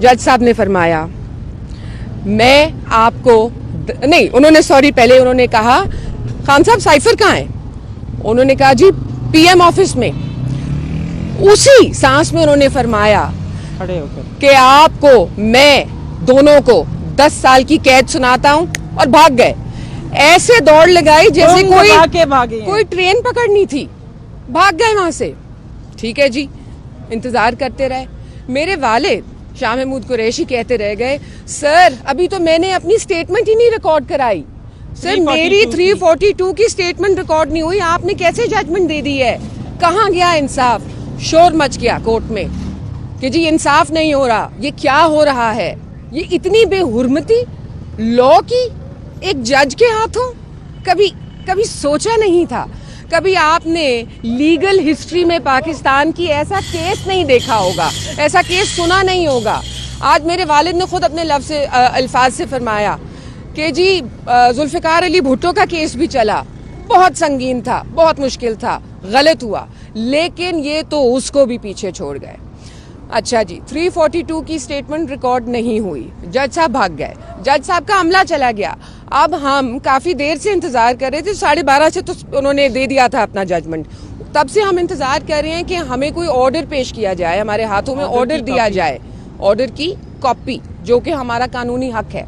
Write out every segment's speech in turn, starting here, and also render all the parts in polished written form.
जज साहब ने फरमाया मैं आपको नहीं, उन्होंने सॉरी, पहले उन्होंने कहा खान साहब साइफर कहाँ है? उन्होंने कहा जी पीएम ऑफिस में। उसी सांस में उन्होंने फरमाया कि आपको मैं दोनों को 10 साल की कैद सुनाता हूं, और भाग गए। ऐसे दौड़ लगाई जैसे कोई ट्रेन पकड़नी थी, भाग गए वहां से। ठीक है जी, इंतजार करते रहे। मेरे वालिद शाह महमूद कुरैशी कहते रह गए सर अभी तो मैंने अपनी स्टेटमेंट ही नहीं रिकॉर्ड कराई। सर मेरी 342 की स्टेटमेंट रिकॉर्ड नहीं हुई, आपने कैसे जजमेंट दे दी है? कहाँ गया इंसाफ? शोर मच गया कोर्ट में कि जी इंसाफ नहीं हो रहा, ये क्या हो रहा है? ये इतनी बेहुरमती लॉ की एक जज के हाथों, कभी सोचा नहीं था। कभी आपने लीगल हिस्ट्री में पाकिस्तान की ऐसा केस नहीं देखा होगा, ऐसा केस सुना नहीं होगा। आज मेरे वालिद ने खुद अपने लफ्ज़ से अल्फाज से फरमाया कि जी जुल्फ़िकार अली भुट्टो का केस भी चला, बहुत संगीन था, बहुत मुश्किल था, गलत हुआ, लेकिन ये तो उसको भी पीछे छोड़ गए। अच्छा जी, 342 की स्टेटमेंट रिकॉर्ड नहीं हुई, जज साहब भाग गए, जज साहब का अमला चला गया। अब हम काफ़ी देर से इंतज़ार कर रहे थे, 12:30 से तो उन्होंने दे दिया था अपना जजमेंट, तब से हम इंतज़ार कर रहे हैं कि हमें कोई ऑर्डर पेश किया जाए, हमारे हाथों में ऑर्डर दिया जाए, ऑर्डर की कॉपी, जो कि हमारा कानूनी हक है।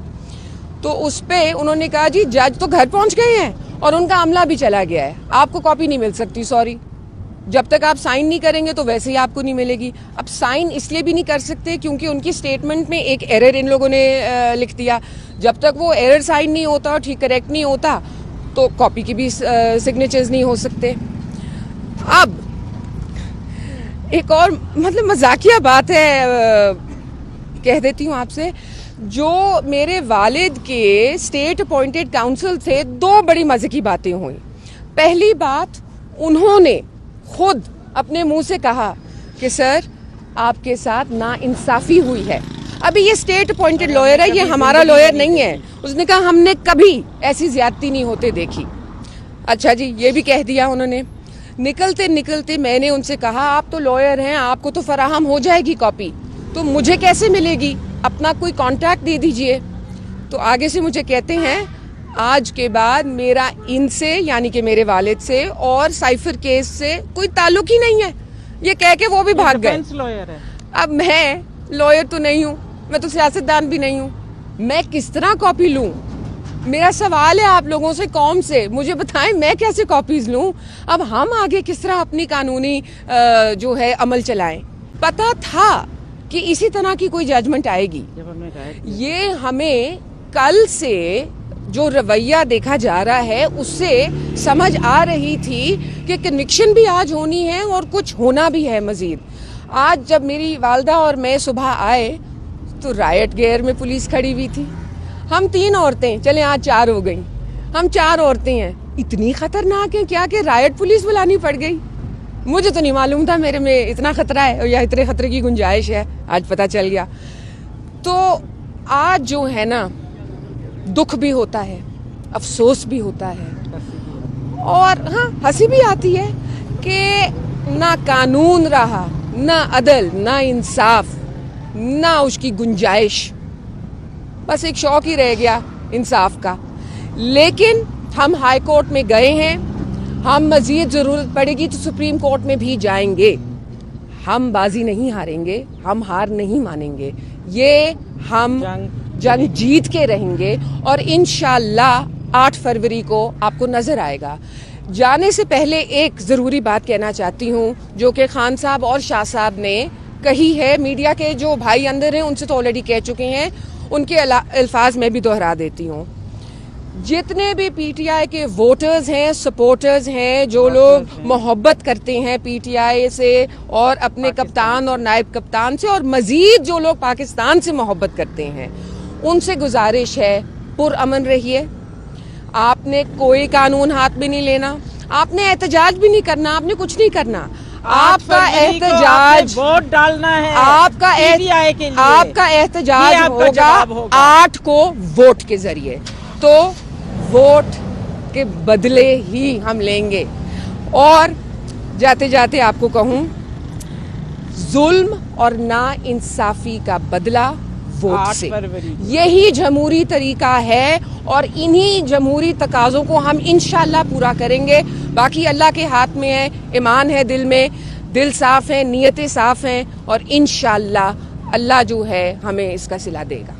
तो उस पर उन्होंने कहा जी जज तो घर पहुंच गए हैं और उनका अमला भी चला गया है, आपको कॉपी नहीं मिल सकती, सॉरी, जब तक आप साइन नहीं करेंगे तो वैसे ही आपको नहीं मिलेगी। अब साइन इसलिए भी नहीं कर सकते क्योंकि उनकी स्टेटमेंट में एक एरर इन लोगों ने लिख दिया, जब तक वो एरर साइन नहीं होता और ठीक करेक्ट नहीं होता तो कॉपी की भी सिग्नेचर्स नहीं हो सकते। अब एक और मतलब मजाकिया बात है, कह देती हूँ आपसे, जो मेरे वालिद के स्टेट अपॉइंटेड काउंसिल थे, 2 बड़ी मजे की बातें हुई। पहली बात, उन्होंने खुद अपने मुंह से कहा कि सर आपके साथ नाइंसाफी हुई है। अभी ये स्टेट अपॉइंटेड लॉयर है, ये हमारा लॉयर नहीं है। उसने कहा हमने कभी ऐसी ज्यादती नहीं होते देखी। अच्छा जी, ये भी कह दिया उन्होंने। निकलते निकलते मैंने उनसे कहा आप तो लॉयर हैं, आपको तो फराहम हो जाएगी कॉपी, तो मुझे कैसे मिलेगी? अपना कोई कॉन्टैक्ट दे दीजिए। तो आगे से मुझे कहते हैं आज के बाद मेरा इनसे यानी कि मेरे वालिद से और साइफर केस से कोई ताल्लुक ही नहीं है। ये कह के वो भी भाग गए। लॉयर है। अब मैं लॉयर तो नहीं हूँ, मैं तो सियासतदान भी नहीं हूँ, मैं किस तरह कॉपी लूँ? मेरा सवाल है आप लोगों से, कौम से, मुझे बताएं मैं कैसे कॉपीज लूँ? अब हम आगे किस तरह अपनी कानूनी जो है अमल चलाएं? पता था कि इसी तरह की कोई जजमेंट आएगी। ये हमें कल से जो रवैया देखा जा रहा है उससे समझ आ रही थी कि कन्विक्शन भी आज होनी है और कुछ होना भी है मजीद। आज जब मेरी वालदा और मैं सुबह आए तो रायट गेयर में पुलिस खड़ी हुई थी। हम 3 औरतें, चले आज 4 हो गई, हम 4 औरतें हैं, इतनी खतरनाक है क्या कि रायट पुलिस बुलानी पड़ गई? मुझे तो नहीं मालूम था मेरे में इतना खतरा है या इतने खतरे की गुंजाइश है, आज पता चल गया। तो आज जो है ना, दुख भी होता है, अफसोस भी होता है, और हाँ हंसी भी आती है कि ना कानून रहा, ना अदल, ना इंसाफ, ना उसकी गुंजाइश, बस एक शौक ही रह गया इंसाफ का। लेकिन हम हाई कोर्ट में गए हैं, हम मजीद जरूरत पड़ेगी तो सुप्रीम कोर्ट में भी जाएंगे। हम बाजी नहीं हारेंगे, हम हार नहीं मानेंगे, ये हम जंग जीत के रहेंगे और इंशाल्लाह 8 फरवरी को आपको नजर आएगा। जाने से पहले एक जरूरी बात कहना चाहती हूँ जो कि खान साहब और शाह साहब ने कही है, मीडिया के जो भाई अंदर हैं उनसे तो ऑलरेडी कह चुके हैं, उनके अल्फाज में भी दोहरा देती हूँ। जितने भी पीटीआई के वोटर्स हैं, सपोर्टर्स हैं, जो लोग मोहब्बत करते हैं पीटीआई से और अपने कप्तान और नायब कप्तान से, और मजीद जो लोग पाकिस्तान से मोहब्बत करते हैं, उनसे गुजारिश है पुरअमन रहिए। आपने कोई कानून हाथ में नहीं लेना, आपने एहतजाज भी नहीं करना, आपने कुछ नहीं करना। आपका एहतजाज वोट डालना है, आपका एहतजाज होगा 8 को वोट के जरिए, तो वोट के बदले ही हम लेंगे। और जाते जाते आपको कहूं, जुल्म और नाइंसाफी का बदला वोट 8 से। फरवरी। यही जमहूरी तरीका है और इन्हीं जमहूरी तकाज़ों को हम इंशाल्लाह पूरा करेंगे। बाकी अल्लाह के हाथ में है, ईमान है दिल में, दिल साफ है, नीयतें साफ हैं और इंशाल्लाह अल्लाह जो है हमें इसका सिला देगा।